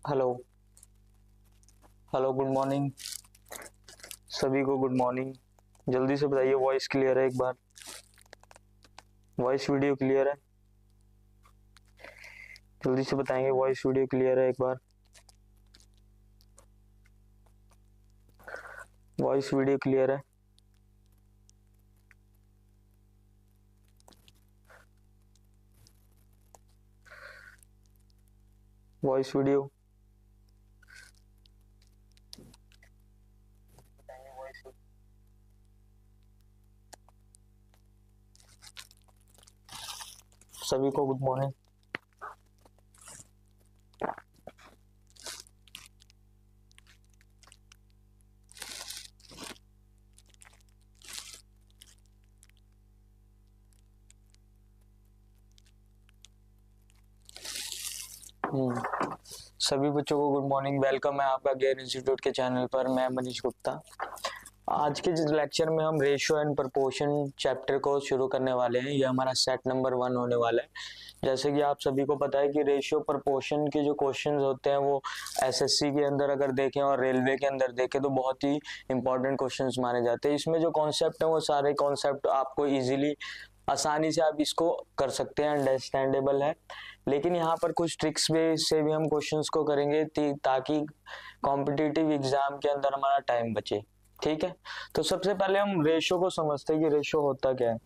Hello. Hello, good morning. सभी को good morning. जल्दी से बताइए, वॉइस क्लियर है? एक बार वॉइस वीडियो क्लियर है? जल्दी से बताएंगे, वॉइस वीडियो क्लियर है? एक बार वॉइस वीडियो क्लियर है? वॉइस वीडियो सभी को गुड मॉर्निंग। सभी बच्चों को गुड मॉर्निंग। वेलकम है आपका गेयर इंस्टीट्यूट के चैनल पर। मैं मनीष गुप्ता। आज के जिस लेक्चर में हम रेशियो एंड प्रपोर्शन चैप्टर को शुरू करने वाले हैं, ये हमारा सेट नंबर 1 होने वाला है। जैसे कि आप सभी को पता है कि रेशियो प्रपोर्शन के जो क्वेश्चंस होते हैं वो एसएससी के अंदर अगर देखें और रेलवे के अंदर देखें तो बहुत ही इंपॉर्टेंट क्वेश्चंस माने जाते हैं। इसमें जो कॉन्सेप्ट है वो सारे कॉन्सेप्ट आपको इजीली आसानी से आप इसको कर सकते हैं, अंडरस्टैंडेबल है। लेकिन यहाँ पर कुछ ट्रिक्स से भी हम क्वेश्चंस को करेंगे ताकि कॉम्पिटिटिव एग्जाम के अंदर हमारा टाइम बचे। ठीक है, तो सबसे पहले हम रेशो को समझते हैं कि रेशो होता क्या है।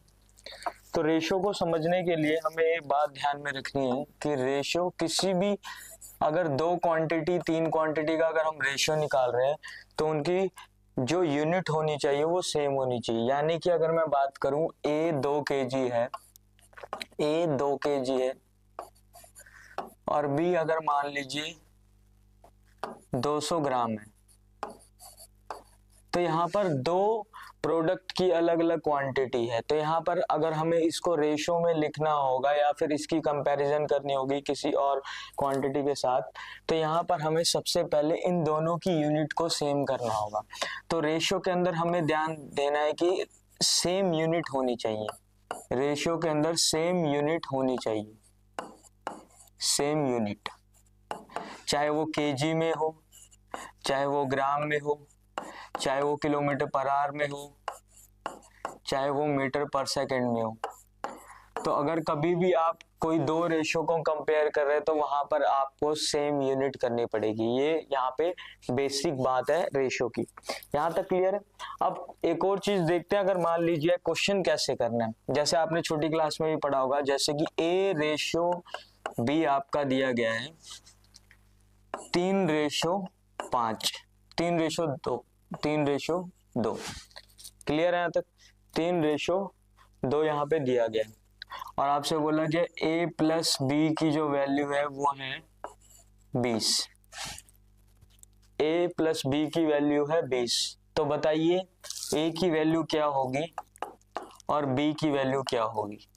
तो रेशो को समझने के लिए हमें एक बात ध्यान में रखनी है कि रेशो किसी भी, अगर 2 क्वांटिटी 3 क्वांटिटी का अगर हम रेशो निकाल रहे हैं तो उनकी जो यूनिट होनी चाहिए वो सेम होनी चाहिए। यानी कि अगर मैं बात करूं ए 2 kg है, ए 2 kg है और बी अगर मान लीजिए 200 ग्राम है, तो यहाँ पर 2 प्रोडक्ट की अलग अलग क्वांटिटी है। तो यहाँ पर अगर हमें इसको रेशो में लिखना होगा या फिर इसकी कंपैरिजन करनी होगी किसी और क्वांटिटी के साथ, तो यहाँ पर हमें सबसे पहले इन दोनों की यूनिट को सेम करना होगा। तो रेशो के अंदर हमें ध्यान देना है कि सेम यूनिट होनी चाहिए। रेशो के अंदर सेम यूनिट होनी चाहिए, सेम यूनिट, चाहे वो केजी में हो, चाहे वो ग्राम में हो, चाहे वो किलोमीटर पर आवर में हो, चाहे वो मीटर पर सेकंड में हो। तो अगर कभी भी आप कोई 2 रेशो को कंपेयर कर रहे हैं तो वहां पर आपको सेम यूनिट करनी पड़ेगी। ये यहाँ पे बेसिक बात है रेशो की। यहाँ तक क्लियर है? अब एक और चीज देखते हैं। अगर मान लीजिए क्वेश्चन कैसे करना है, जैसे आपने छोटी क्लास में भी पढ़ा होगा, जैसे कि ए रेशो बी आपका दिया गया है 3:5, 3:2, 3:2। क्लियर है यहाँ तक? 3:2 यहाँ पे दिया गया है और आपसे बोला कि a प्लस बी की जो वैल्यू है वो है 20। a प्लस बी की वैल्यू है 20। तो बताइए a की वैल्यू क्या होगी और b की वैल्यू क्या होगी।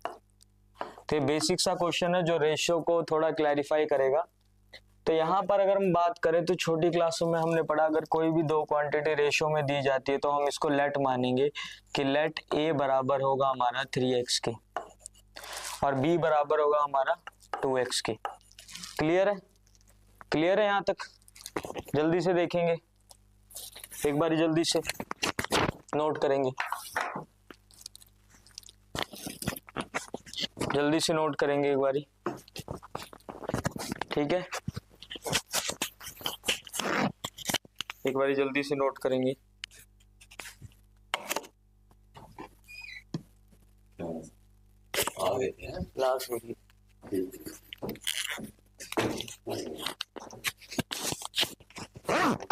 तो ये बेसिक सा क्वेश्चन है जो रेशियो को थोड़ा क्लैरिफाई करेगा। तो यहाँ पर अगर हम बात करें तो छोटी क्लासों में हमने पढ़ा, अगर कोई भी 2 क्वांटिटी रेशियो में दी जाती है तो हम इसको लेट मानेंगे कि लेट a बराबर होगा हमारा 3x के और b बराबर होगा हमारा 2x के। क्लियर है? क्लियर है यहाँ तक? जल्दी से देखेंगे, एक बार जल्दी से नोट करेंगे, जल्दी से नोट करेंगे एक बारी। ठीक है, एक बारी जल्दी से नोट करेंगे। लास्ट में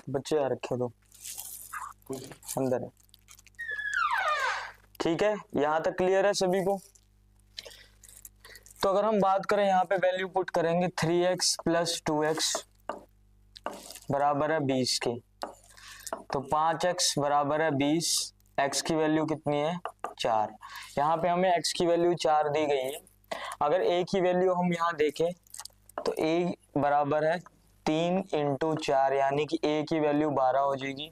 बच्चे आ रखे दो अंदर है। ठीक है, यहां तक क्लियर है सभी को? तो अगर हम बात करें यहाँ पे वैल्यू पुट करेंगे 3x प्लस 2x बराबर है 20 के, तो 5x बराबर है 20। x की वैल्यू कितनी है? 4। यहाँ पे हमें x की वैल्यू 4 दी गई है। अगर a की वैल्यू हम यहाँ देखें तो a बराबर है 3 × 4, यानी कि a की वैल्यू 12 हो जाएगी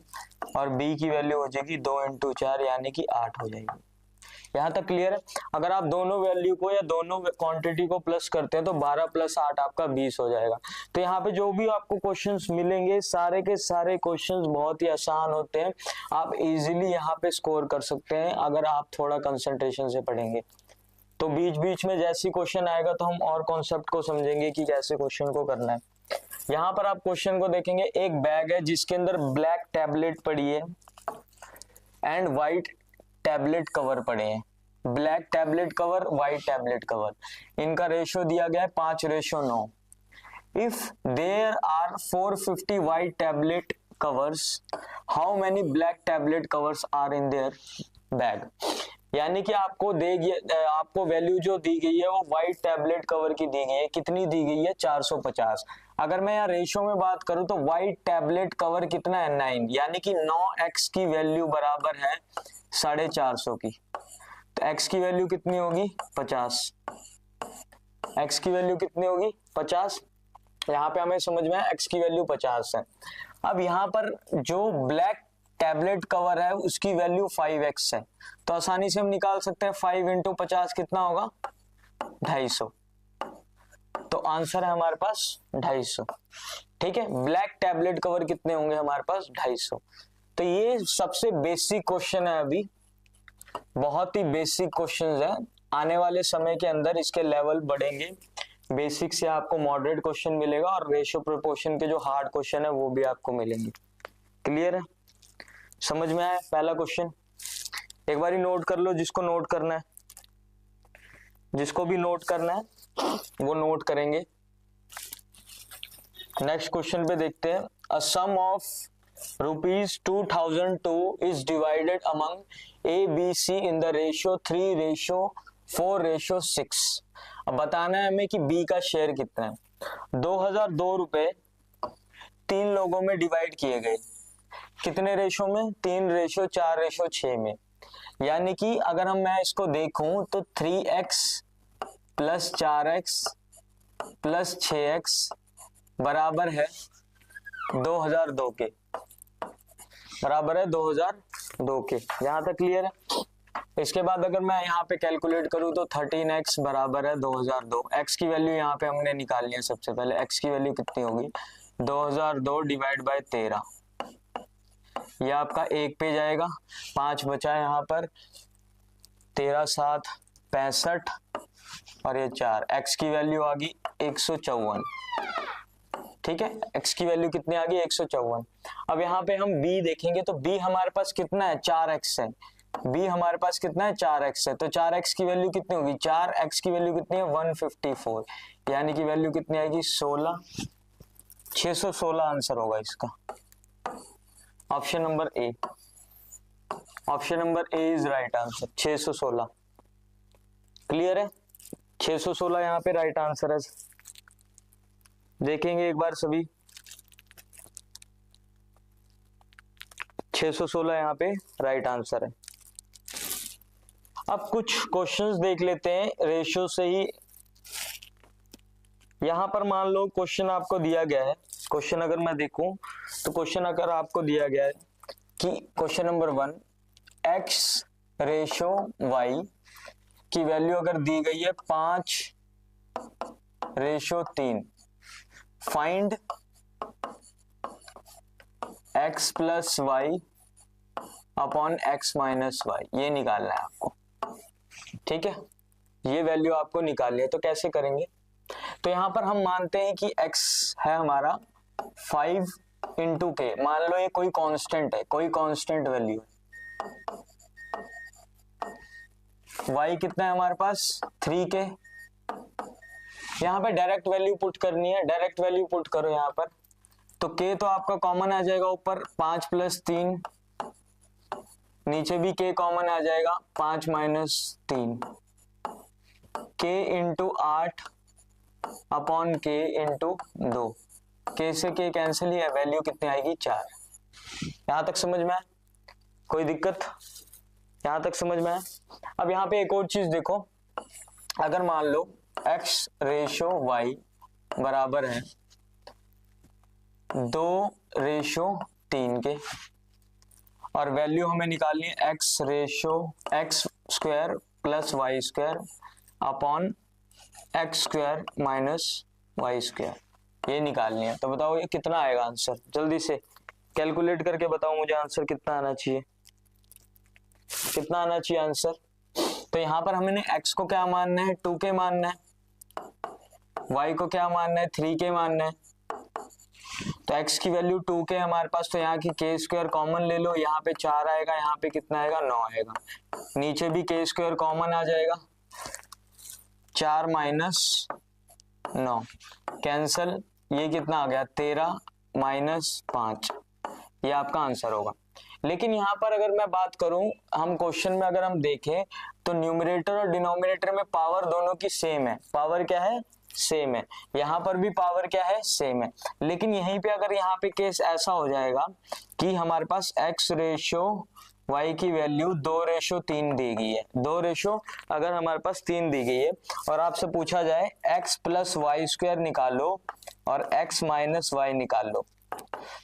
और b की वैल्यू हो जाएगी 2 × 4 यानी कि 8 हो जाएगी। यहाँ तक क्लियर है। अगर आप दोनों वैल्यू को या दोनों क्वांटिटी को प्लस करते हैं तो 12 + 8 आपका 20 हो जाएगा। तो यहाँ पे जो भी आपको क्वेश्चंस मिलेंगे सारे के सारे क्वेश्चंस बहुत ही आसान होते हैं, आप इजीली यहाँ पे स्कोर कर सकते हैं अगर आप थोड़ा कंसंट्रेशन से पढ़ेंगे। तो बीच बीच में जैसी क्वेश्चन आएगा तो हम और कॉन्सेप्ट को समझेंगे कि कैसे क्वेश्चन को करना है। यहाँ पर आप क्वेश्चन को देखेंगे, एक बैग है जिसके अंदर ब्लैक टैबलेट पड़ी है एंड व्हाइट टैबलेट कवर पड़े हैं। Black tablet cover, white tablet cover, इनका रेशियो दिया गया है 5:9। If there are 450 white tablet covers, how many black tablet covers are in there bag. यानी कि आपको आपको वैल्यू जो दी गई है वो व्हाइट टैबलेट कवर की दी गई है, कितनी दी गई है 450। अगर मैं यहाँ रेशियो में बात करूं तो व्हाइट टैबलेट कवर कितना है 9, यानी कि 9x की वैल्यू बराबर है 450 की। तो x की वैल्यू कितनी होगी 50, x की वैल्यू कितनी होगी 50। यहाँ पे हमें समझ में है x की वैल्यू 50 है। अब यहाँ पर जो ब्लैक टैबलेट कवर है उसकी वैल्यू 5x है, तो आसानी से हम निकाल सकते हैं 5 × 50 कितना होगा 250। तो आंसर है हमारे पास 250। ठीक है, ब्लैक टैबलेट कवर कितने होंगे हमारे पास 250। तो ये सबसे बेसिक क्वेश्चन है, अभी बहुत ही बेसिक क्वेश्चन है। आने वाले समय के अंदर इसके लेवल बढ़ेंगे, बेसिक से आपको मॉडरेट क्वेश्चन मिलेगा और रेशियो प्रोपोर्शन के जो हार्ड क्वेश्चन है वो भी आपको मिलेंगे। क्लियर है, समझ में आया पहला क्वेश्चन। एक बारी नोट कर लो, जिसको नोट करना है, जिसको भी नोट करना है वो नोट करेंगे। नेक्स्ट क्वेश्चन पे देखते हैं। A sum of ₹2002 is divided among A B C in the ratio 3:4:6। अब बताना है हमें कि बी का शेयर कितना है। 2002 रुपए 3 लोगों में डिवाइड किए गए, कितने रेशो में 3:4:6 में। यानी कि अगर मैं इसको देखूं तो 3x + 4x + 6x बराबर है 2002 के, बराबर है 2002 के। यहां तक क्लियर है। इसके बाद अगर मैं यहाँ पे कैलकुलेट करूँ तो 13x बराबर है 2002। x की वैल्यू यहाँ पे हमने निकालनी है। सबसे पहले x की वैल्यू कितनी होगी 2002 / 13, ये आपका 1 पे जाएगा, 5 बचा है यहाँ पर, 13 × 7 = 65 और ये 4। x की वैल्यू आ गई 154। ठीक है, x की वैल्यू कितनी आ गई 154। अब यहाँ पे हम b देखेंगे तो b हमारे पास कितना है 4x है, b हमारे पास कितना है 4x है। तो 4x की वैल्यू कितनी होगी 4x की वैल्यू कितनी है 154, यानी कि वैल्यू कितनी आएगी 16, 616 आंसर होगा इसका। Option number A, option number A is right answer 616। Clear है, 616 यहाँ पे राइट आंसर है। देखेंगे एक बार सभी, 616 यहाँ पे राइट आंसर है। अब कुछ क्वेश्चंस देख लेते हैं रेशियो से ही। यहां पर मान लो क्वेश्चन आपको दिया गया है, क्वेश्चन अगर मैं देखूं तो क्वेश्चन अगर आपको दिया गया है कि क्वेश्चन नंबर 1 x/y की वैल्यू अगर दी गई है 5:3, find x + y upon x - y, ये निकालना है आपको। ठीक है, ये वैल्यू आपको निकालनी है। तो कैसे करेंगे, तो यहां पर हम मानते हैं कि x है हमारा 5 × k, मान लो ये कोई कांस्टेंट है, कोई कांस्टेंट वैल्यू है। y कितना है हमारे पास 3k। यहाँ पे डायरेक्ट वैल्यू पुट करनी है, डायरेक्ट वैल्यू पुट करो यहाँ पर। तो k तो आपका कॉमन आ जाएगा ऊपर, 5 + 3, नीचे भी k कॉमन आ जाएगा 5 - 3, k × 8 अपॉन k × 2, k से k कैंसिल ही है, वैल्यू कितनी आएगी 4। यहां तक समझ में आया, कोई दिक्कत यहां तक समझ में आया। अब यहाँ पे एक और चीज देखो, अगर मान लो x/y बराबर है 2:3 के और वैल्यू हमें निकालनी है x square plus Y square upon X square minus Y square, ये निकालनी है। तो बताओ ये कितना आएगा आंसर, जल्दी से कैलकुलेट करके बताओ मुझे आंसर कितना आना चाहिए, कितना आना चाहिए आंसर। तो यहाँ पर हमने x को क्या मानना है, 2k मानना है, y को क्या मानना है, 3k मानना है। तो x की वैल्यू 2k हमारे पास, तो यहाँ की k स्क्वायर कॉमन ले लो, यहाँ पे 4 आएगा, यहाँ पे कितना आएगा 9 आएगा, नीचे भी k स्क्वायर कॉमन आ जाएगा, 4 माइनस 9 कैंसल, ये कितना आ गया 13 माइनस 5, ये आपका आंसर होगा। लेकिन यहाँ पर अगर मैं बात करूं, हम क्वेश्चन में अगर हम देखें तो न्यूमरेटर और डिनोमिनेटर में पावर दोनों की सेम है, पावर क्या है सेम है, यहाँ पर भी पावर क्या है सेम है। लेकिन यहीं पे अगर यहाँ पे केस ऐसा हो जाएगा कि हमारे पास x रेशो y की वैल्यू 2:3 दी गई है, 2 रेशो अगर हमारे पास 3 दी गई है और आपसे पूछा जाए x प्लस वाई स्क्वायर निकालो और x माइनस वाई निकाल लो,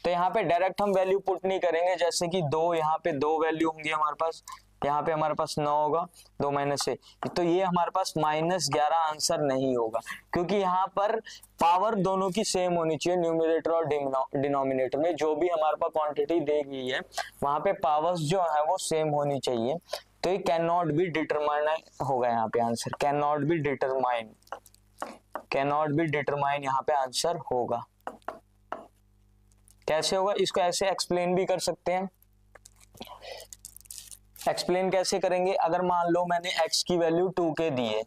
तो यहाँ पे डायरेक्ट हम वैल्यू पुट नहीं करेंगे, जैसे कि 2, यहाँ पे 2 वैल्यू होंगी हमारे पास, यहाँ पे हमारे पास 9 होगा, 2 माइनस से, तो ये हमारे पास -11 आंसर नहीं होगा, क्योंकि यहाँ पर पावर दोनों की सेम होनी चाहिए, न्यूमरेटर और डिनोमिनेटर में जो भी हमारे पास क्वांटिटी दी गई है वहां पे पावर्स जो है वो सेम होनी चाहिए। तो ये कैन नॉट बी डिटरमाइन होगा, यहाँ पे answer can not be determine, can not be determine यहाँ पे आंसर होगा। कैसे होगा, इसको ऐसे एक्सप्लेन भी कर सकते हैं। एक्सप्लेन कैसे करेंगे, अगर मान लो मैंने x की वैल्यू 2k दी है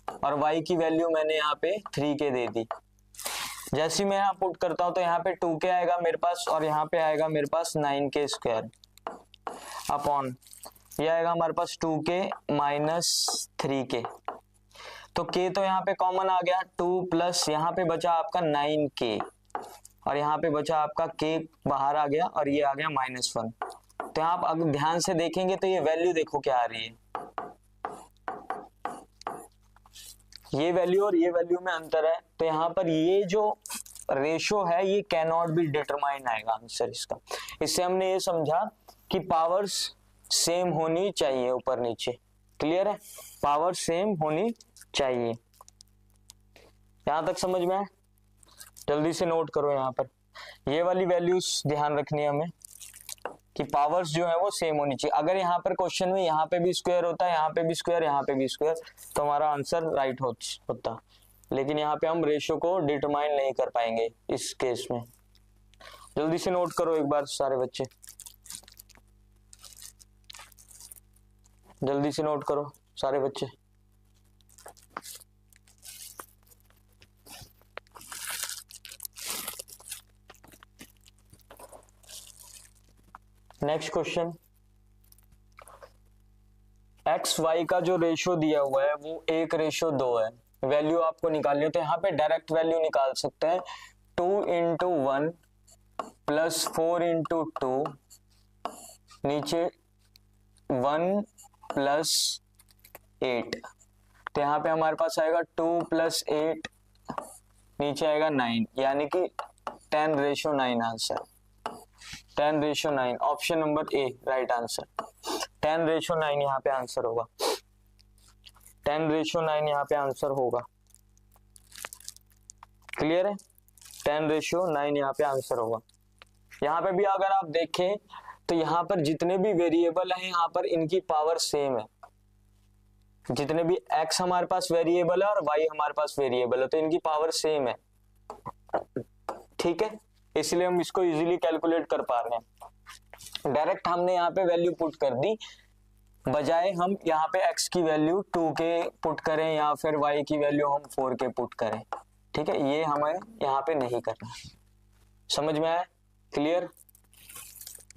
और y की वैल्यू मैंने यहाँ पे 3k दे दी, जैसे मैं यहाँ पुट करता हूं तो यहाँ पे 2k आएगा मेरे पास और यहाँ पे आएगा मेरे पास 9k स्क्वायर अपॉन ये आएगा हमारे पास 2k माइनस 3k, तो k तो यहाँ पे कॉमन आ गया, 2 प्लस यहाँ पे बचा आपका 9k और यहाँ पे बचा आपका k बाहर आ गया और ये आ गया -1। तो आप अगर ध्यान से देखेंगे तो ये वैल्यू देखो क्या आ रही है, ये वैल्यू और ये वैल्यू में अंतर है, तो यहाँ पर ये जो रेशो है ये कैन नॉट बी डिटरमाइन आएगा आंसर इसका। इससे हमने ये समझा कि पावर्स सेम होनी चाहिए ऊपर नीचे, क्लियर है, पावर सेम होनी चाहिए। यहां तक समझ में आए, जल्दी से नोट करो, यहाँ पर ये वाली वैल्यूज ध्यान रखनी है हमें कि पावर्स जो है वो सेम होनी चाहिए। अगर यहाँ पर क्वेश्चन में यहाँ पे भी स्क्वायर होता है, यहाँ पे भी स्क्वायर, यहाँ पे भी स्क्वायर, तो हमारा आंसर राइट होता, लेकिन यहाँ पे हम रेशियो को डिटरमाइन नहीं कर पाएंगे इस केस में। जल्दी से नोट करो एक बार सारे बच्चे, जल्दी से नोट करो सारे बच्चे। नेक्स्ट क्वेश्चन, एक्स वाई का जो रेशियो दिया हुआ है वो 1:2 है, वैल्यू आपको निकालनी है। तो यहाँ पे डायरेक्ट वैल्यू निकाल सकते हैं, 2 × 1 प्लस 4 × 2 नीचे 1 प्लस 8, तो यहाँ पे हमारे पास आएगा 2 + 8 नीचे आएगा 9, यानी कि 10:9 answer, 10:9, option number A right answer, 10:9 यहाँ पे आंसर होगा, 10:9 यहाँ पे आंसर होगा, क्लियर है, 10:9 यहाँ पे आंसर होगा। यहाँ पे भी अगर आप देखें तो यहाँ पर जितने भी वेरिएबल हैं यहाँ पर इनकी पावर सेम है, जितने भी x हमारे पास वेरिएबल है और y हमारे पास वेरिएबल है तो इनकी पावर सेम है, ठीक है, इसलिए हम इसको इजीली कैलकुलेट कर पा रहे हैं। डायरेक्ट हमने यहाँ पे वैल्यू पुट कर दी, बजाय हम यहाँ पे x की वैल्यू 2k पुट करें या फिर y की वैल्यू हम 4k पुट करें, ठीक है, ये हमें यहाँ पे नहीं करना। समझ में आया, क्लियर,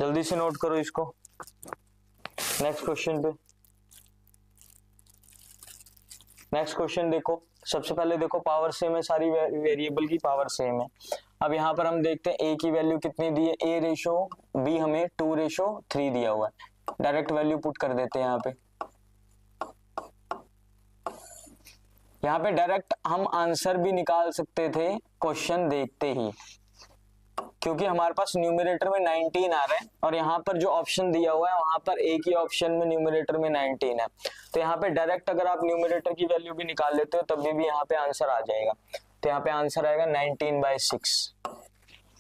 जल्दी से नोट करो इसको। नेक्स्ट क्वेश्चन पे, नेक्स्ट क्वेश्चन देखो, सबसे पहले देखो पावर सेम है, सारी वेरिएबल की पावर सेम है। अब यहाँ पर हम देखते हैं a की वैल्यू कितनी दी है, a/b हमें 2:3 दिया हुआ है, डायरेक्ट वैल्यू पुट कर देते हैं यहाँ पे। यहाँ पे डायरेक्ट हम आंसर भी निकाल सकते थे क्वेश्चन देखते ही, क्योंकि हमारे पास न्यूमरेटर में 19 आ रहा है और यहाँ पर जो ऑप्शन दिया हुआ है वहां पर एक ही ऑप्शन में न्यूमरेटर में 19 है, तो यहाँ पे डायरेक्ट अगर आप न्यूमरेटर की वैल्यू भी निकाल लेते हो तब भी यहाँ पे आंसर आ जाएगा। तो यहाँ पे आंसर आएगा 19/6,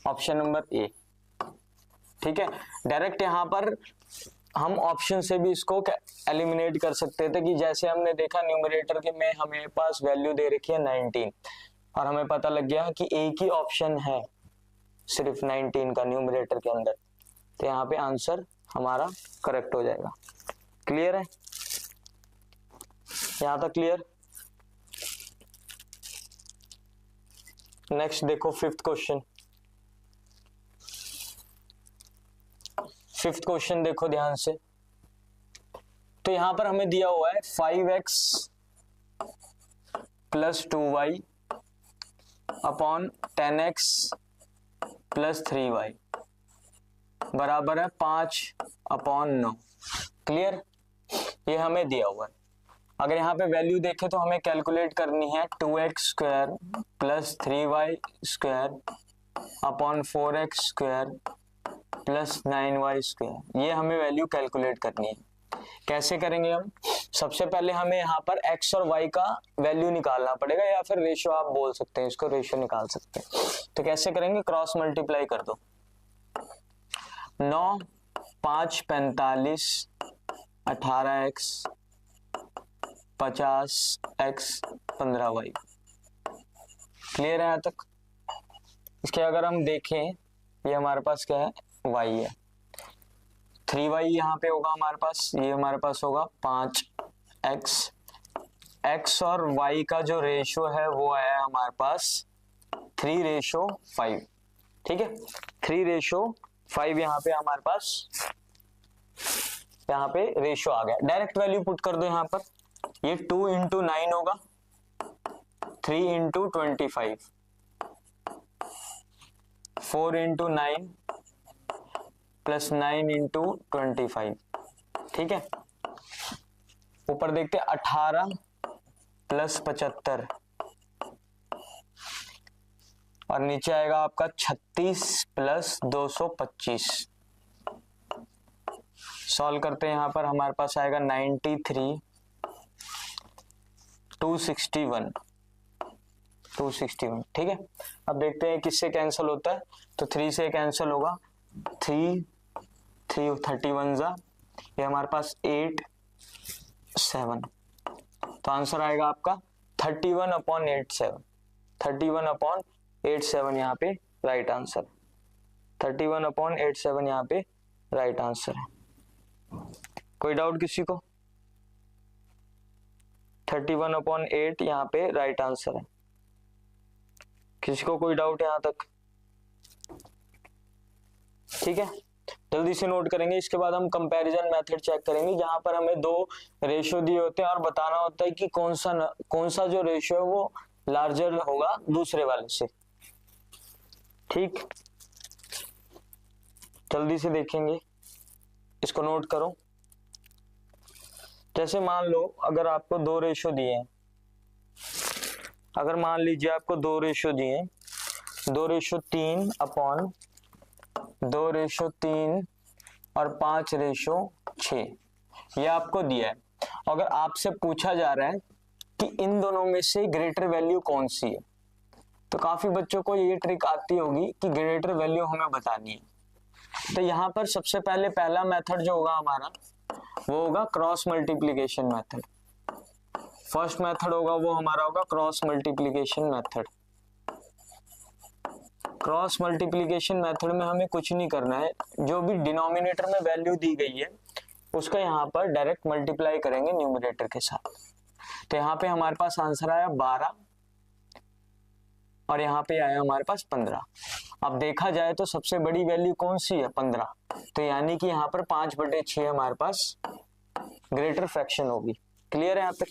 ऑप्शन नंबर ए। ठीक है, डायरेक्ट यहाँ पर हम ऑप्शन से भी इसको एलिमिनेट कर सकते थे कि जैसे हमने देखा न्यूमरेटर के में हमें पास वैल्यू दे रखी है 19 और हमें पता लग गया कि एक ही ऑप्शन है सिर्फ 19 का न्यूमरेटर के अंदर, तो यहाँ पे आंसर हमारा करेक्ट हो जाएगा। क्लियर है, यहां तक क्लियर। नेक्स्ट देखो फिफ्थ क्वेश्चन। फिफ्थ क्वेश्चन देखो ध्यान से। तो यहां पर हमें दिया हुआ है 5x + 2y upon 10x + 3y बराबर है 5/9। क्लियर, ये हमें दिया हुआ है। अगर यहाँ पे वैल्यू देखें तो हमें कैलकुलेट करनी है 2x² + 3y² upon 4x² + 9y²। ये हमें वैल्यू कैलकुलेट करनी है। कैसे करेंगे हम? सबसे पहले हमें यहाँ पर x और y का वैल्यू निकालना पड़ेगा, या फिर रेशियो आप बोल सकते हैं, इसको रेशियो निकाल सकते हैं। तो कैसे करेंगे? क्रॉस मल्टीप्लाई कर दो। 9 5 45 18x 50x 15y। क्लियर है यहाँ तक? इसके अगर हम देखें, ये हमारे पास क्या है? y है। 3y यहाँ पे होगा हमारे पास, ये हमारे पास होगा 5x। x और y का जो रेशियो है वो आया है हमारे पास 3:5। ठीक है, 3:5 यहाँ पे हमारे पास, यहाँ पे रेशियो आ गया। डायरेक्ट वैल्यू पुट कर दो यहाँ पर। ये 2 × 9 होगा, 3 × 25, 4 × 9 + 9 × 25। ठीक है, ऊपर देखते 18 + 75 और नीचे आएगा आपका 36 + 225। सॉल्व करते हैं, यहाँ पर हमारे पास आएगा 93 261। ठीक है, अब देखते हैं किससे कैंसिल होता है। तो 3 से कैंसिल होगा, 3 31 जा, ये हमारे पास 8 7। तो आंसर आएगा आपका 31/87। 31/87 यहाँ पे राइट आंसर। 31/87 यहाँ पे राइट आंसर है। कोई डाउट किसी को? 31/8 यहाँ पे राइट आंसर है। किसी को कोई डाउट यहाँ तक? ठीक है, जल्दी से नोट करेंगे। इसके बाद हम कंपैरिजन मेथड चेक करेंगे, जहां पर हमें 2 रेशियो दिए होते हैं और बताना होता है कि कौन सा जो रेशियो है वो लार्जर होगा दूसरे वाले से। ठीक, जल्दी से देखेंगे, इसको नोट करो। जैसे मान लो अगर आपको 2 रेशियो दिए हैं, अगर मान लीजिए आपको 2 रेशियो दिए हैं, 2:3 अपॉन 2:3 और 5:6, ये आपको दिया है। अगर आपसे पूछा जा रहा है कि इन दोनों में से ग्रेटर वैल्यू कौन सी है, तो काफी बच्चों को ये ट्रिक आती होगी कि ग्रेटर वैल्यू हमें बतानी है। तो यहाँ पर सबसे पहले पहला मेथड जो होगा हमारा वो होगा cross multiplication method. First method होगा वो हमारा होगा cross multiplication method. Cross multiplication method में हमें कुछ नहीं करना है, जो भी डिनोमिनेटर में वैल्यू दी गई है उसका यहाँ पर डायरेक्ट मल्टीप्लाई करेंगे न्यूमरेटर के साथ। तो यहाँ पे हमारे पास आंसर आया 12 और यहाँ पे आया हमारे पास 15। अब देखा जाए तो सबसे बड़ी वैल्यू कौन सी है? 15। तो यानी कि यहाँ पर 5/6 हमारे पास ग्रेटर फ्रैक्शन होगी। क्लियर है यहाँ तक?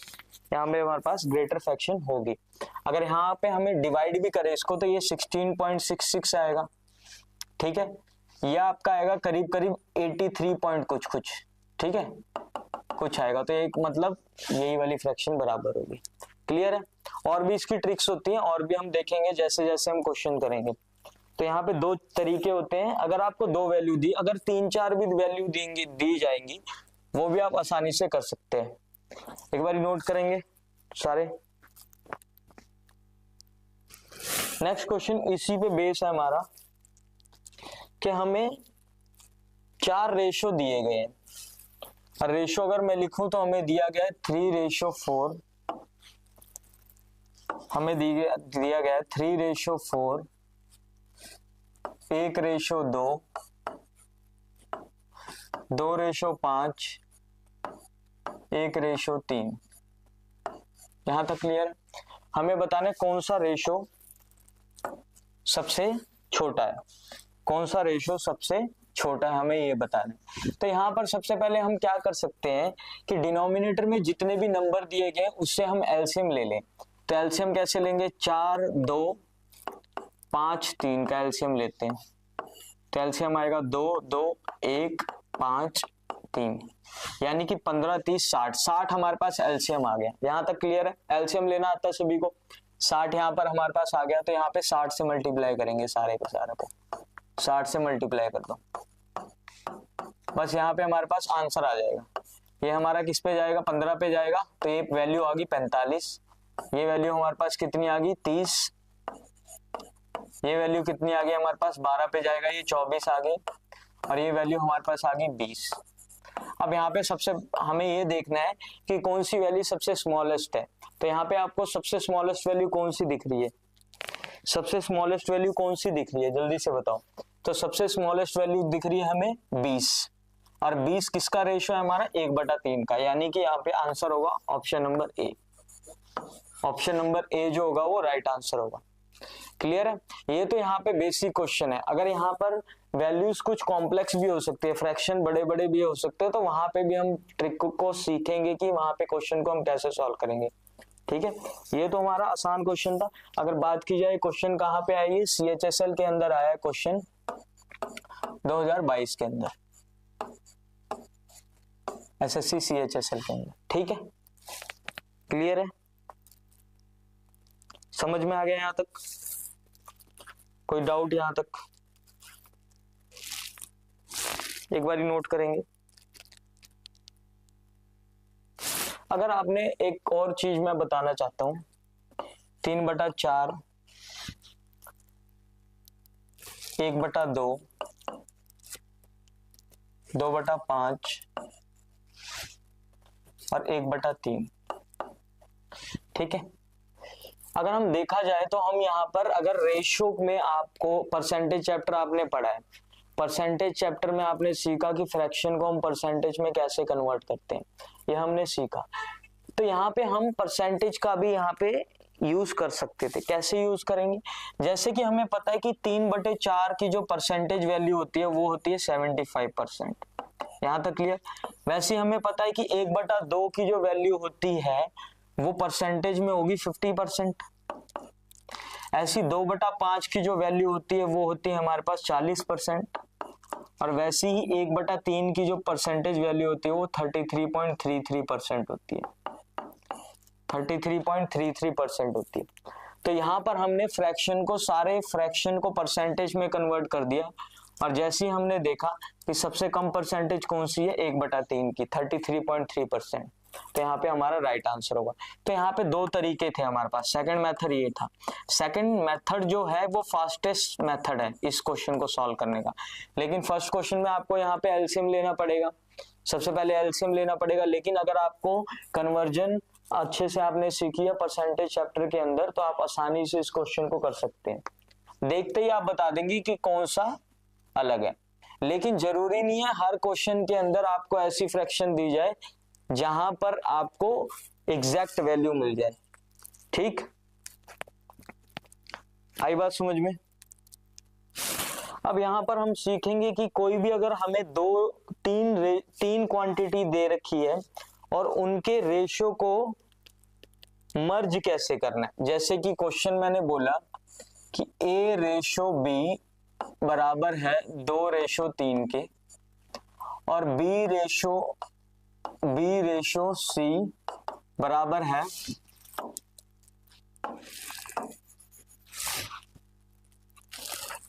यहाँ पे हमारे पास ग्रेटर फ्रैक्शन होगी। अगर यहाँ पे हमें डिवाइड भी करें इसको तो ये 16.66 आएगा। ठीक है, यह आपका आएगा करीब करीब 83 पॉइंट कुछ। ठीक है, कुछ आएगा, तो एक मतलब यही वाली फ्रैक्शन बराबर होगी। क्लियर है? और भी इसकी ट्रिक्स होती हैं और भी हम देखेंगे जैसे जैसे हम क्वेश्चन करेंगे। तो यहाँ पे दो तरीके होते हैं, अगर आपको दो वैल्यू दी, अगर 3-4 भी वैल्यू दी जाएंगी वो भी आप आसानी से कर सकते हैं। एक बार नोट करेंगे सारे। नेक्स्ट क्वेश्चन इसी पे बेस है हमारा कि हमें 4 रेशो दिए गए हैं। रेशो अगर मैं लिखूं तो हमें दिया गया है 3:4, हमें दिया गया है 3:4, 1:2, 2:5, 1:3। यहां तक क्लियर? हमें बताना है कौन सा रेशो सबसे छोटा है, कौन सा रेशो सबसे छोटा है, हमें ये बताना है। तो यहाँ पर सबसे पहले हम क्या कर सकते हैं कि डिनोमिनेटर में जितने भी नंबर दिए गए उससे हम एलसीएम ले लें। तो एलसीएम कैसे लेंगे? 4, 2, 5, 3 का एलसीएम लेते हैं। तो एलसीएम आएगा 2, 2, 1, 5, 3, यानी कि 15, 30, 60। 60 हमारे पास एलसीएम आ गया। यहाँ तक क्लियर है? एलसीएम लेना आता है सभी को। 60 यहाँ पर हमारे पास आ गया, तो यहाँ पे 60 से मल्टीप्लाई करेंगे सारे का सारा को। 60 से मल्टीप्लाई कर दो, बस यहाँ पे हमारे पास आंसर आ जाएगा। ये हमारा किस पे जाएगा? 15 पे जाएगा। तो ये वैल्यू आ गई 45। ये वैल्यू हमारे पास कितनी आ गई? 30। ये वैल्यू कितनी आ गई हमारे पास? 12 पे जाएगा, ये 24 आ गई। और ये वैल्यू हमारे पास आ गई 20। अब यहाँ पे सबसे हमें ये देखना है कि कौन सी वैल्यू सबसे स्मॉलेस्ट है। तो यहाँ पे आपको सबसे स्मॉलेस्ट वैल्यू कौन सी दिख रही है? सबसे स्मॉलेस्ट वैल्यू कौन सी दिख रही है, जल्दी से बताओ। तो सबसे स्मॉलेस्ट वैल्यू दिख रही है हमें 20। और 20 किसका रेशो है? हमारा 1/3 का, यानी कि यहाँ पे आंसर होगा option number A. Option number A जो होगा वो राइट आंसर होगा। क्लियर है? ये तो यहाँ पे बेसिक क्वेश्चन है। अगर यहाँ पर वैल्यूज कुछ कॉम्प्लेक्स भी हो सकते हैं, फ्रैक्शन बड़े बड़े भी हो सकते हैं, तो वहां पे भी हम ट्रिक को सीखेंगे कि वहां पे क्वेश्चन को हम कैसे सॉल्व करेंगे। ठीक है, ये तो हमारा आसान क्वेश्चन था। अगर बात की जाए क्वेश्चन कहाँ पे आई है, CHSL के अंदर आया है क्वेश्चन 2022 के अंदर, SSC CHSL के अंदर। ठीक है, क्लियर है? समझ में आ गया यहां तक? कोई डाउट यहां तक? एक बार नोट करेंगे। अगर आपने एक और चीज मैं बताना चाहता हूं, 3/4, 1/2, 2/5 और 1/3। ठीक है, अगर हम देखा जाए तो हम यहाँ पर अगर रेशियो में, आपको परसेंटेज चैप्टर आपने पढ़ा है, परसेंटेज चैप्टर में आपने सीखा कि फ्रैक्शन को हम परसेंटेज में कैसे कन्वर्ट करते हैं, ये हमने सीखा। तो यहाँ पे हम परसेंटेज का भी यहाँ पे यूज कर सकते थे। कैसे यूज करेंगे? जैसे कि हमें पता है कि 3/4 की जो परसेंटेज वैल्यू होती है वो होती है 75%। यहाँ तक क्लियर? वैसे हमें पता है कि 1/2 की जो वैल्यू होती है वो परसेंटेज में होगी 50%। ऐसी 2/5 की जो वैल्यू होती है वो होती है हमारे पास 40%। और वैसी ही 1/3 की जो परसेंटेज वैल्यू होती है वो 33.33% होती है। 33.33% होती है। तो यहाँ पर हमने फ्रैक्शन को, सारे फ्रैक्शन को परसेंटेज में कन्वर्ट कर दिया। और जैसे ही हमने देखा कि सबसे कम परसेंटेज कौन सी है, 1/3 की, 33.3%। तो यहाँ पे हमारा राइट आंसर होगा। तो यहाँ पे दो तरीके थे हमारे पास। सेकंड मेथड ये था। सेकंड मेथड जो है वो फास्टेस्ट मेथड है इस क्वेश्चन को सॉल्व करने का। लेकिन फर्स्ट क्वेश्चन में आपको यहाँ पे एलसीएम लेना पड़ेगा, सबसे पहले एलसीएम लेना पड़ेगा। लेकिन अगर आपको कन्वर्जन अच्छे से आपने सीखी है परसेंटेज चैप्टर के अंदर, तो आप आसानी से इस क्वेश्चन को कर सकते हैं। देखते ही आप बता देंगे कि कौन सा अलग है। लेकिन जरूरी नहीं है हर क्वेश्चन के अंदर आपको ऐसी फ्रैक्शन दी जाए जहां पर आपको एग्जैक्ट वैल्यू मिल जाए। ठीक, आई बात समझ में? अब यहां पर हम सीखेंगे कि कोई भी अगर हमें तीन क्वांटिटी दे रखी है और उनके रेशियो को मर्ज कैसे करना है। जैसे कि क्वेश्चन मैंने बोला कि A/B बराबर है 2/3 के, और B/C बराबर है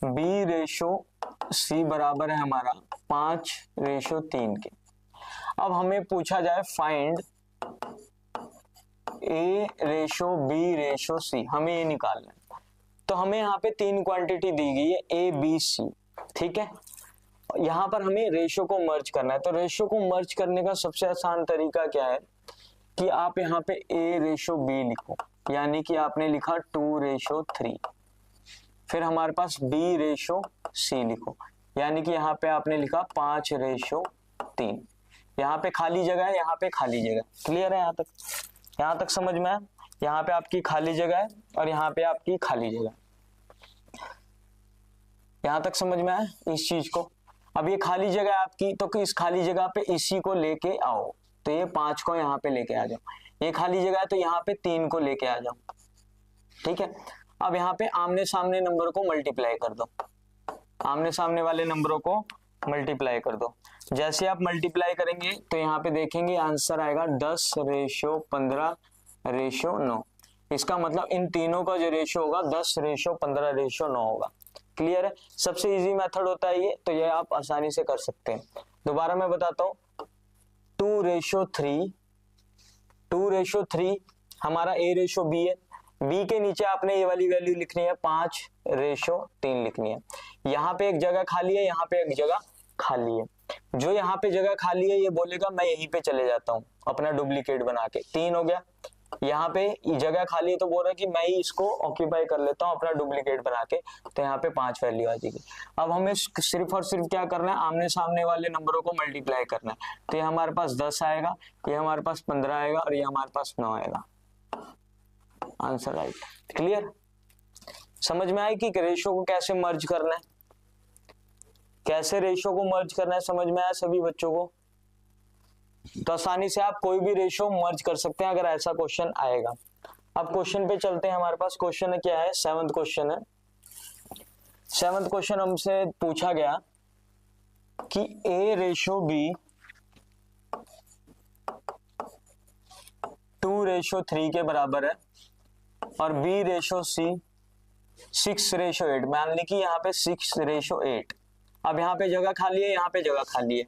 2/3 बी रेशो सी बराबर है हमारा 5:3 के। अब हमें पूछा जाए फाइंड ए रेशो बी रेशो सी, हमें ये निकालना है। तो हमें यहाँ पे 3 क्वांटिटी दी गई है ए बी सी, ठीक है। यहाँ पर हमें रेशो को मर्ज करना है। तो रेशो को मर्ज करने का सबसे आसान तरीका क्या है कि आप यहाँ पे ए रेशो बी लिखो, यानी कि आपने लिखा 2:3। फिर हमारे पास बी रेशो सी लिखो, यानी कि यहाँ पे आपने लिखा 5:3। यहाँ पे खाली जगह है, यहाँ पे खाली जगह। क्लियर है यहाँ तक? यहाँ तक समझ में आया? यहाँ पे आपकी खाली जगह है और यहाँ पे आपकी खाली जगह। यहाँ तक समझ में आया इस चीज को? अब ये खाली जगह आपकी, तो इस खाली जगह पे इसी को लेके आओ। तो ये 5 को यहाँ पे लेके आ जाओ। ये खाली जगह है तो यहाँ पे 3 को लेके आ जाओ, ठीक है। अब यहाँ पे आमने सामने नंबर को मल्टीप्लाई कर दो, आमने सामने वाले नंबरों को मल्टीप्लाई कर दो। जैसे आप मल्टीप्लाई करेंगे तो यहाँ पे देखेंगे आंसर आएगा 10:15:9। इसका मतलब इन तीनों का जो रेशो होगा 10:15:9 होगा। क्लियर है? सबसे इजी मेथड होता है ये, तो ये आप आसानी से कर सकते हैं। दोबारा मैं बताता हूँ, 2:3 हमारा ए रेशो बी है। बी के नीचे आपने ये वाली वैल्यू लिखनी है 5:3 लिखनी है। यहाँ पे एक जगह खाली है, यहाँ पे एक जगह खाली है। जो यहाँ पे जगह खाली है ये बोलेगा मैं यहीं पे चले जाता हूँ अपना डुप्लीकेट बना के, 3 हो गया। यहाँ पे जगह खाली है तो बोल रहा है कि मैं ही इसको ऑक्यूपाई कर लेता हूँ अपना डुप्लीकेट बना के, तो यहाँ पे 5 वैल्यू आ जाएगी। अब हमें सिर्फ और सिर्फ क्या करना है, आमने सामने वाले नंबरों को मल्टीप्लाई करना है। तो ये हमारे पास 10 आएगा, ये हमारे पास 15 आएगा और ये हमारे पास 9 आएगा। Answer right. क्लियर? समझ में आया कि रेशो को कैसे मर्ज करना है, कैसे रेशो को मर्ज करना है? समझ में आया सभी बच्चों को? तो आसानी से आप कोई भी रेशो मर्ज कर सकते हैं अगर ऐसा क्वेश्चन आएगा। अब क्वेश्चन पे चलते हैं। हमारे पास क्वेश्चन क्या है? 7th क्वेश्चन है। 7th क्वेश्चन हमसे पूछा गया कि ए रेशो बी 2:3 के बराबर है और बी रेशो सी 6:8। मान ली कि यहाँ पे 6:8। अब यहाँ पे जगह खाली है, यहाँ पे जगह खाली है।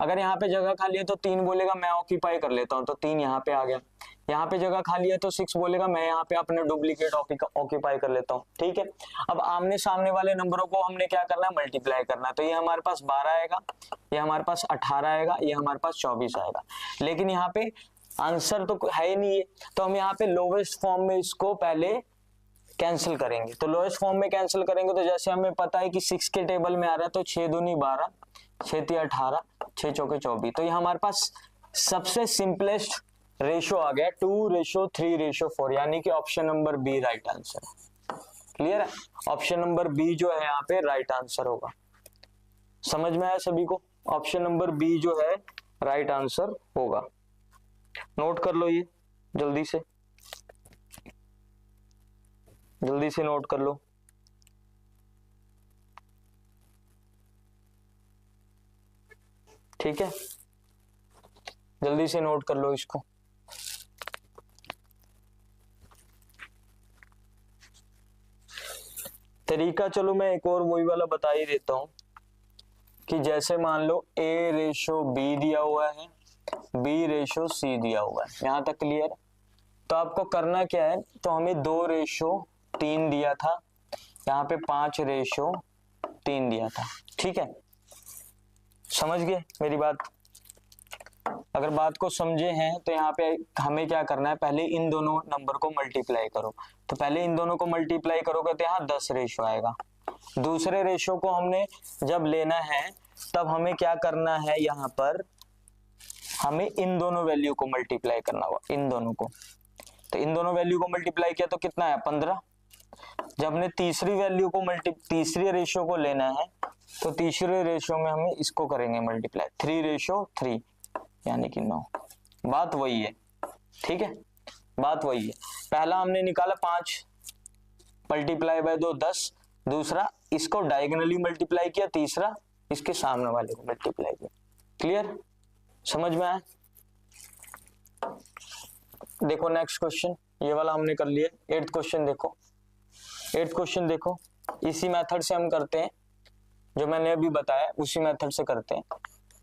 अगर यहाँ पे जगह खाली है तो 3 बोलेगा मैं ऑक्यूपाई कर लेता हूँ, तो 3 यहाँ पे आ गया। यहाँ पे जगह खाली है तो 6 बोलेगा मैं यहाँ पे अपने डुप्लीकेट ऑक्यूपाई कर लेता हूँ, ठीक है। अब आमने सामने वाले नंबरों को हमने क्या करना है, मल्टीप्लाई करना है। तो ये हमारे पास 12 आएगा, ये हमारे पास 18 आएगा, ये हमारे पास 24 आएगा। लेकिन यहाँ पे आंसर तो है ही नहीं है, तो हम यहाँ पे लोवेस्ट फॉर्म में इसको पहले कैंसिल करेंगे। तो लोएस्ट फॉर्म में कैंसिल करेंगे तो जैसे हमें पता है कि 6 के टेबल में आ रहा है, तो 6 दूनी 12, 6 × 18, 6 × 24। तो ये हमारे पास सबसे सिंपलेस्ट रेशो आ गया 2:3:4, यानी कि option number B right answer है। क्लियर है? ऑप्शन नंबर बी जो है यहाँ पे राइट आंसर होगा। समझ में आया सभी को? ऑप्शन नंबर बी जो है राइट आंसर होगा। नोट कर लो, ये जल्दी से नोट कर लो। ठीक है, जल्दी से नोट कर लो इसको। तरीका चलो मैं एक और वही वाला बता ही देता हूं कि जैसे मान लो ए रेशो बी दिया हुआ है, बी रेशो सी दिया हुआ है, यहां तक क्लियर? तो आपको करना क्या है, तो हमें 2:3 दिया था, यहाँ पे 5:3 दिया था। ठीक है, समझ गए मेरी बात? अगर बात को समझे हैं तो यहाँ पे हमें क्या करना है, पहले इन दोनों नंबर को मल्टीप्लाई करो। तो पहले इन दोनों को मल्टीप्लाई करोगे तो यहाँ 10 रेशो आएगा। दूसरे रेशो को हमने जब लेना है तब हमें क्या करना है, यहाँ पर हमें इन दोनों वैल्यू को मल्टीप्लाई करना होगा, इन दोनों को। तो इन दोनों वैल्यू को मल्टीप्लाई किया तो कितना है, 15। जब हमने तीसरी वैल्यू को तीसरी रेशो को लेना है तो तीसरे रेशो में हमें इसको करेंगे मल्टीप्लाई, 3:3 यानी कि 9। बात वही है, ठीक है, बात वही है। पहला हमने निकाला 5 मल्टीप्लाई बाय 2 10, दूसरा इसको डायगोनली मल्टीप्लाई किया, तीसरा इसके सामने वाले को मल्टीप्लाई किया। क्लियर? समझ में आया? देखो नेक्स्ट क्वेश्चन, ये वाला हमने कर लिया। 8th क्वेश्चन देखो, 8th क्वेश्चन देखो, इसी मेथड से हम करते हैं, जो मैंने अभी बताया उसी मेथड से करते हैं,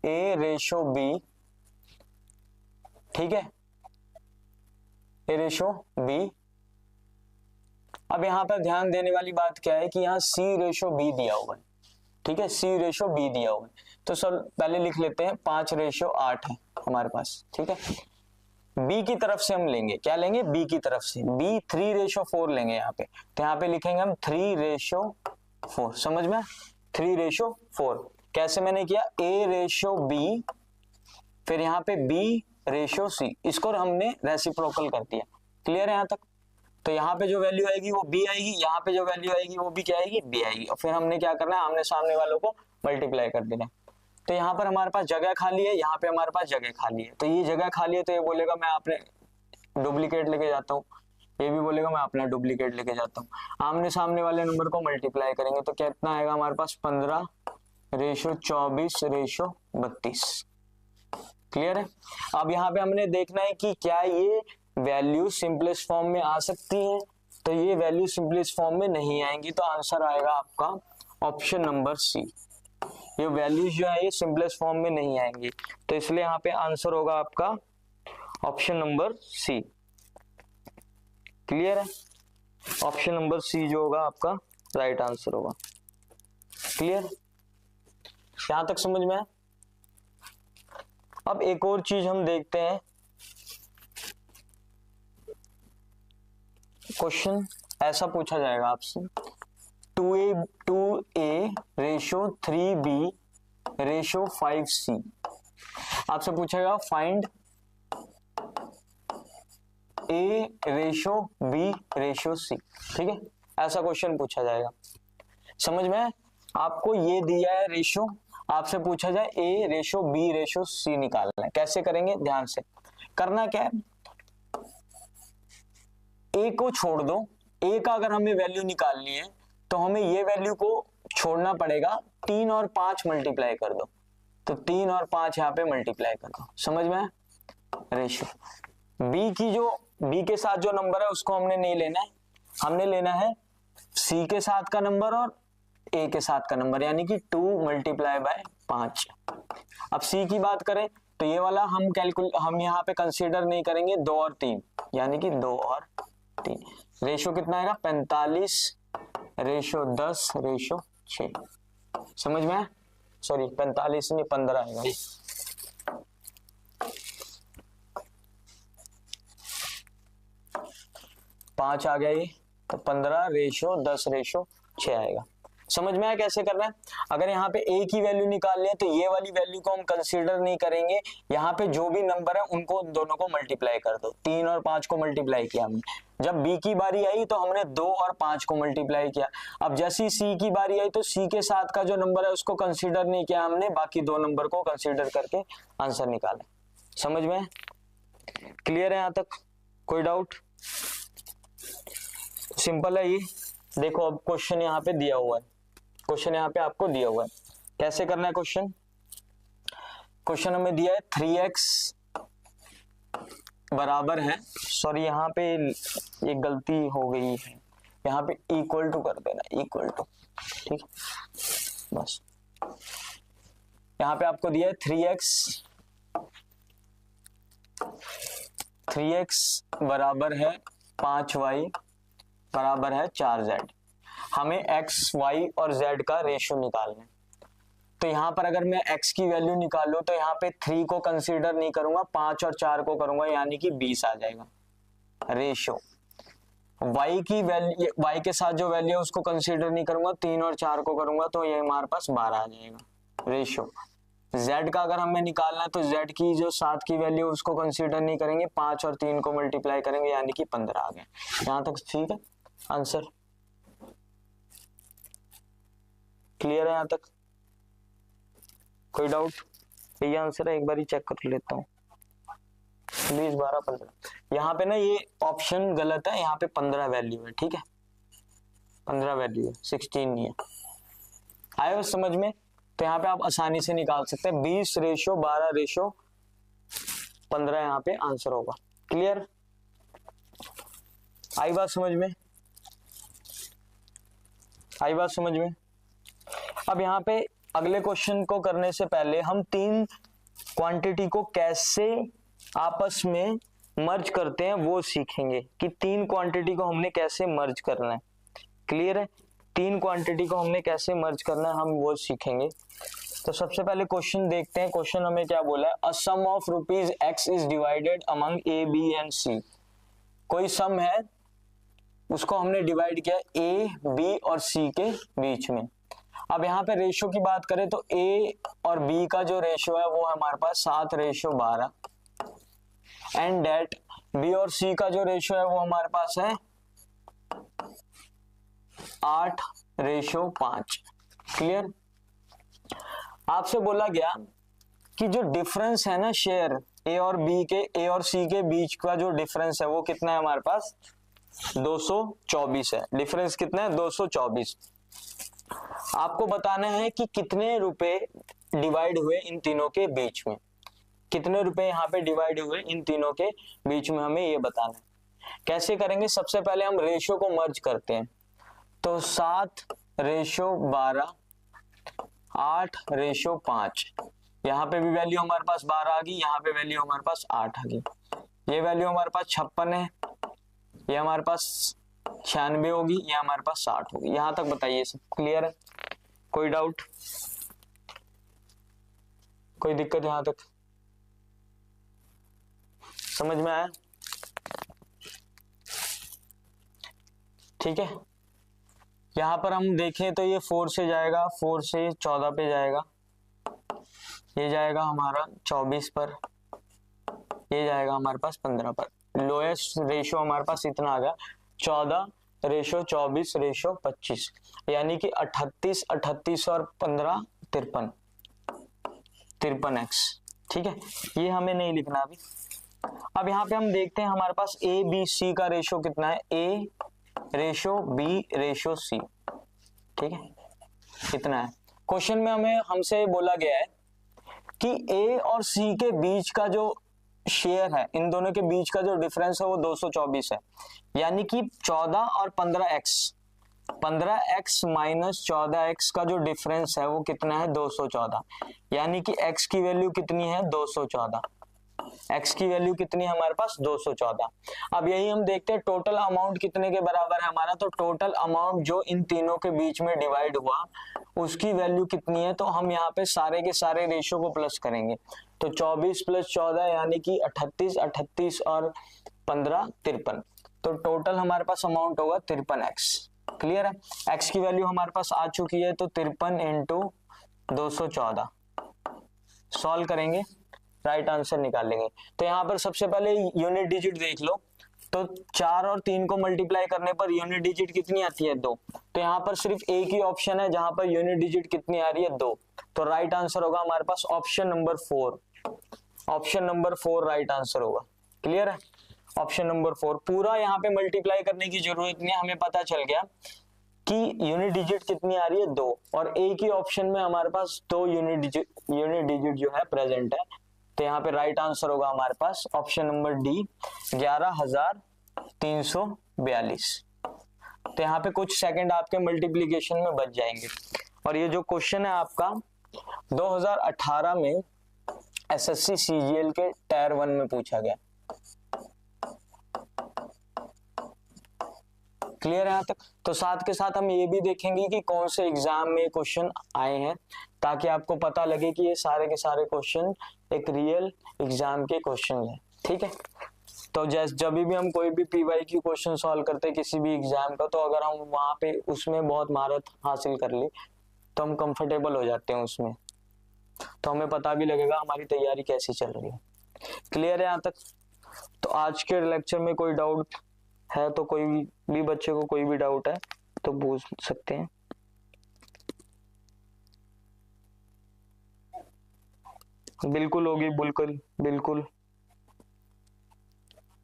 A रेशो B, ठीक है, A रेशो B। अब यहाँ पर ध्यान देने वाली बात क्या है कि यहाँ C रेशो B दिया हुआ है, ठीक है, C रेशो B दिया हुआ है, तो सर पहले लिख लेते हैं 5 रेशो 8 है हमारे पास, ठीक है। B की तरफ से हम लेंगे, क्या लेंगे, B की तरफ से, B 3 रेशो 4 लेंगे यहाँ पे, तो यहाँ पे लिखेंगे हम 3 रेशो 4, समझ में, 3 रेशो 4। कैसे मैंने किया, A रेशो B, फिर यहाँ पे B रेशो C, इसको हमने रेसिप्रोकल कर दिया। क्लियर है यहाँ तक? तो यहाँ पे जो वैल्यू आएगी वो B आएगी, यहाँ पे जो वैल्यू आएगी वो भी क्या आएगी, B आएगी, और फिर हमने क्या करना है, हमने सामने वालों को मल्टीप्लाई कर देना है। तो यहाँ पर हमारे पास जगह खाली है, यहाँ पे हमारे पास जगह खाली है, तो ये जगह खाली है तो ये बोलेगा मैं अपने डुप्लीकेट लेके जाता हूँ, ये भी बोलेगा मैं अपना डुप्लीकेट लेके जाता हूँ। आमने सामने वाले नंबर को मल्टीप्लाई करेंगे तो कितना आएगा हमारे पास, 15 रेशो 24 रेशो 32। क्लियर है? अब यहाँ पे हमने देखना है कि क्या ये वैल्यू सिंपलेस्ट फॉर्म में आ सकती है, तो ये वैल्यू सिंपलेस्ट फॉर्म में नहीं आएंगी, तो आंसर आएगा आपका ऑप्शन नंबर सी। ये वैल्यूज जो है ये सिंपलेस्ट फॉर्म में नहीं आएंगी, तो इसलिए यहाँ पे आंसर होगा आपका ऑप्शन नंबर सी। क्लियर है? ऑप्शन नंबर सी जो होगा आपका राइट आंसर होगा। क्लियर? यहां तक समझ में है? अब एक और चीज हम देखते हैं, क्वेश्चन ऐसा पूछा जाएगा आपसे, 2a ratio 3b ratio 5c, आपसे पूछेगा find a ratio b ratio c, ठीक है, ऐसा क्वेश्चन पूछा जाएगा। समझ में? आपको ये दिया है रेशो, आपसे पूछा जाए a ratio b ratio c निकालना है, कैसे करेंगे, ध्यान से करना क्या है, a को छोड़ दो, a का अगर हमें वैल्यू निकालनी है तो हमें ये वैल्यू को छोड़ना पड़ेगा, 3 और 5 मल्टीप्लाई कर दो, तो 3 और 5 यहाँ पे मल्टीप्लाई कर दो। समझ में? रेशो b की जो b के साथ जो नंबर है उसको हमने नहीं लेना है, हमने लेना है c के साथ का नंबर और a के साथ का नंबर, यानी कि 2 मल्टीप्लाई बाय 5। अब c की बात करें तो ये वाला हम यहाँ पे कंसीडर नहीं करेंगे, 2 और 3, यानी कि 2 और 3। रेशो कितना आएगा, 45 रेशो 10 रेशो 6। समझ में? सॉरी 45 नहीं 15 आएगा, 5 आ गया ये, तो 15 रेशो 10 रेशो 6 आएगा। समझ में आया कैसे करना है? अगर यहाँ पे a की वैल्यू निकालनी है तो ये वाली वैल्यू को हम कंसीडर नहीं करेंगे, यहाँ पे जो भी नंबर है उनको दोनों को मल्टीप्लाई कर दो। 3 और 5 को मल्टीप्लाई किया हमने, जब b की बारी आई तो हमने 2 और 5 को मल्टीप्लाई किया। अब जैसी c की बारी आई तो c के साथ का जो नंबर है उसको कंसीडर नहीं किया हमने, बाकी 2 नंबर को कंसीडर करके आंसर निकाला। समझ में? क्लियर है यहाँ तक? कोई डाउट? सिंपल है ये। देखो अब क्वेश्चन यहाँ पे दिया हुआ है, क्वेश्चन यहाँ पे आपको दिया हुआ है, कैसे करना है क्वेश्चन। क्वेश्चन हमें दिया है 3x बराबर है, सॉरी यहाँ पे एक गलती हो गई है, यहाँ पे इक्वल टू कर देना, इक्वल टू, ठीक है बस। यहाँ पे आपको दिया है 3x बराबर है 5y बराबर है 4z। हमें x, y और z का रेशियो निकालना है, तो यहाँ पर अगर मैं x की वैल्यू निकालूं तो यहाँ पे 3 को कंसीडर नहीं करूंगा, 5 और 4 को करूंगा, यानी कि 20 आ जाएगा रेशियो। y की वैल्यू, y के साथ जो वैल्यू है उसको कंसीडर नहीं करूंगा, 3 और 4 को करूंगा तो ये हमारे पास 12 आ जाएगा रेशियो। z का अगर हमें निकालना है तो z की जो साथ की वैल्यू उसको कंसीडर नहीं करेंगे, 5 और 3 को मल्टीप्लाई करेंगे, यानी कि 15 आ गया। यहाँ तक ठीक है आंसर? क्लियर है यहाँ तक? कोई डाउट? ये आंसर है, एक बार ही चेक कर लेता हूँ। 20 12 15, यहाँ पे ना ये ऑप्शन गलत है, यहाँ पे 15 वैल्यू है, ठीक है 15 वैल्यू है, 16 नहीं है। आए हो समझ में? तो यहाँ पे आप आसानी से निकाल सकते हैं, 20 रेशो 12 रेशो 15 यहाँ पे आंसर होगा। क्लियर? आई बात समझ में? आई बात समझ में? अब यहाँ पे अगले क्वेश्चन को करने से पहले हम तीन क्वांटिटी को कैसे आपस में मर्ज करते हैं वो सीखेंगे कि तीन क्वांटिटी को हमने कैसे मर्ज करना है। क्लियर है? तीन क्वांटिटी को हमने कैसे मर्ज करना है हम वो सीखेंगे। तो सबसे पहले क्वेश्चन देखते हैं। क्वेश्चन हमें क्या बोला है? A sum of rupees X is divided among A B and C. कोई सम है, उसको हमने डिवाइड किया ए बी और सी के बीच में। अब यहाँ पे रेशियो की बात करें तो ए और बी का जो रेशियो है वो हमारे पास 7:12 एंड डेट बी और सी का जो रेशियो है वो हमारे पास है 8:5। क्लियर? आपसे बोला गया कि जो डिफरेंस है ना शेयर ए और बी के, ए और सी के बीच का जो डिफरेंस है वो कितना है हमारे पास? 224 है। डिफरेंस कितना है? 224। आपको बताना है कि कितने रुपए डिवाइड हुए इन तीनों के बीच में। कितने रुपए यहाँ पे डिवाइड हुए इन तीनों के बीच में, हमें ये बताना है। कैसे करेंगे? सबसे पहले हम रेशियो को मर्ज करते हैं। तो 7:12 8:5। यहाँ पे भी वैल्यू हमारे पास 12 आ गई, यहाँ पे वैल्यू हमारे पास 8 आ गई। ये वैल्यू हमारे पास 56 है, ये हमारे पास 96 होगी, ये हमारे पास 60 होगी। यहां तक बताइए सब क्लियर है? कोई डाउट, कोई दिक्कत यहां तक? समझ में आया? ठीक है। यहां पर हम देखें तो ये 4 से जाएगा, 4 से 14 पे जाएगा, ये जाएगा हमारा 24 पर, ये जाएगा हमारे पास 15 पर। लोएस्ट रेशियो हमारे पास इतना आ गया 14:24:25, यानी कि 38 38 और 15 53x। ठीक है, ये हमें नहीं लिखना अभी। अब यहाँ पे हम देखते हैं हमारे पास ए बी सी का रेशियो कितना है? A ratio B ratio C. ठीक है, कितना है? क्वेश्चन में हमसे बोला गया है कि ए और सी के बीच का जो शेयर है, इन दोनों के बीच का जो डिफरेंस है वो 224 है, यानी कि 14 और 15x 15x माइनस 14x का जो डिफरेंस है वो कितना है? 214। यानी कि x की वैल्यू कितनी है? 214। x की वैल्यू कितनी है हमारे पास? 214। अब यही हम देखते हैं टोटल अमाउंट कितने के बराबर है हमारा। तो टोटल अमाउंट जो इन तीनों के बीच में डिवाइड हुआ उसकी वैल्यू कितनी है? तो हम यहाँ पे सारे के सारे रेशियो को प्लस करेंगे। तो 24 + 14 यानी कि 38, 38 और 15 53। तो टोटल हमारे पास अमाउंट होगा 53x। क्लियर है? x की वैल्यू हमारे पास आ चुकी है, तो 53 × 214 सॉल्व करेंगे, राइट आंसर निकालेंगे। तो यहाँ पर सबसे पहले यूनिट डिजिट देख लो। तो 4 और 3 को मल्टीप्लाई करने पर यूनिट डिजिट कितनी आती है? 2। तो यहाँ पर सिर्फ एक ही ऑप्शन है जहां पर यूनिट डिजिट कितनी आ रही है? 2। तो राइट आंसर होगा हमारे पास option number 4। Option number 4 right answer होगा। क्लियर है? Option number 4। पूरा यहाँ पे मल्टीप्लाई करने की जरूरत नहीं है, हमें पता चल गया कि यूनिट डिजिट कितनी आ रही है? 2। और एक ही ऑप्शन में हमारे पास 2 यूनिट डिजिट जो है प्रेजेंट है। तो यहाँ पे राइट आंसर होगा हमारे पास ऑप्शन नंबर डी 11,342। तो यहाँ पे कुछ सेकंड आपके मल्टीप्लिकेशन में बच जाएंगे। और ये जो क्वेश्चन है आपका 2018 में एसएससी सीजीएल के टायर 1 में पूछा गया। क्लियर है यहाँ तक? तो साथ के साथ हम ये भी देखेंगे कि कौन से एग्जाम में क्वेश्चन आए हैं, ताकि आपको पता लगे कि ये सारे के सारे क्वेश्चन एक रियल एग्जाम के क्वेश्चन है। ठीक है, तो जैसे जब भी हम कोई भी पीवाईक्यू क्वेश्चन सॉल्व करते हैं किसी भी एग्जाम का, तो अगर हम वहां पे उसमें बहुत महारत हासिल कर ली तो हम कंफर्टेबल हो जाते हैं उसमें, तो हमें पता भी लगेगा हमारी तैयारी कैसी चल रही है। क्लियर है यहाँ तक? तो आज के लेक्चर में कोई डाउट है तो कोई भी बच्चे को कोई भी डाउट है तो पूछ सकते हैं। बिल्कुल होगी, बिल्कुल बिल्कुल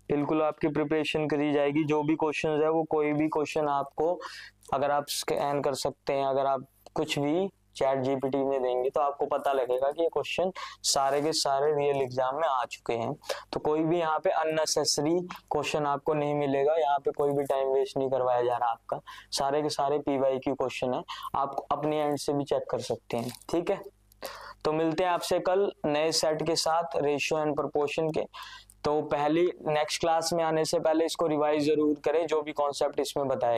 बिल्कुल आपकी प्रिपरेशन करी जाएगी। जो भी क्वेश्चन है वो कोई भी क्वेश्चन आपको, अगर आप स्कैन कर सकते हैं, अगर आप कुछ भी चैट जीपीटी में देंगे तो आपको पता लगेगा कि ये क्वेश्चन सारे के सारे रियल एग्जाम में आ चुके हैं। तो कोई भी यहाँ पे अननेसेसरी क्वेश्चन आपको नहीं मिलेगा, यहाँ पे कोई भी टाइम वेस्ट नहीं करवाया जा रहा आपका, सारे के सारे पीवाईक्यू क्वेश्चन है, आप अपने एंड से भी चेक कर सकते हैं। ठीक है, तो मिलते हैं आपसे कल नए सेट के साथ रेशियो एंड प्रोपोर्शन के। तो पहली नेक्स्ट क्लास में आने से पहले इसको रिवाइज जरूर करें, जो भी कॉन्सेप्ट इसमें बताए।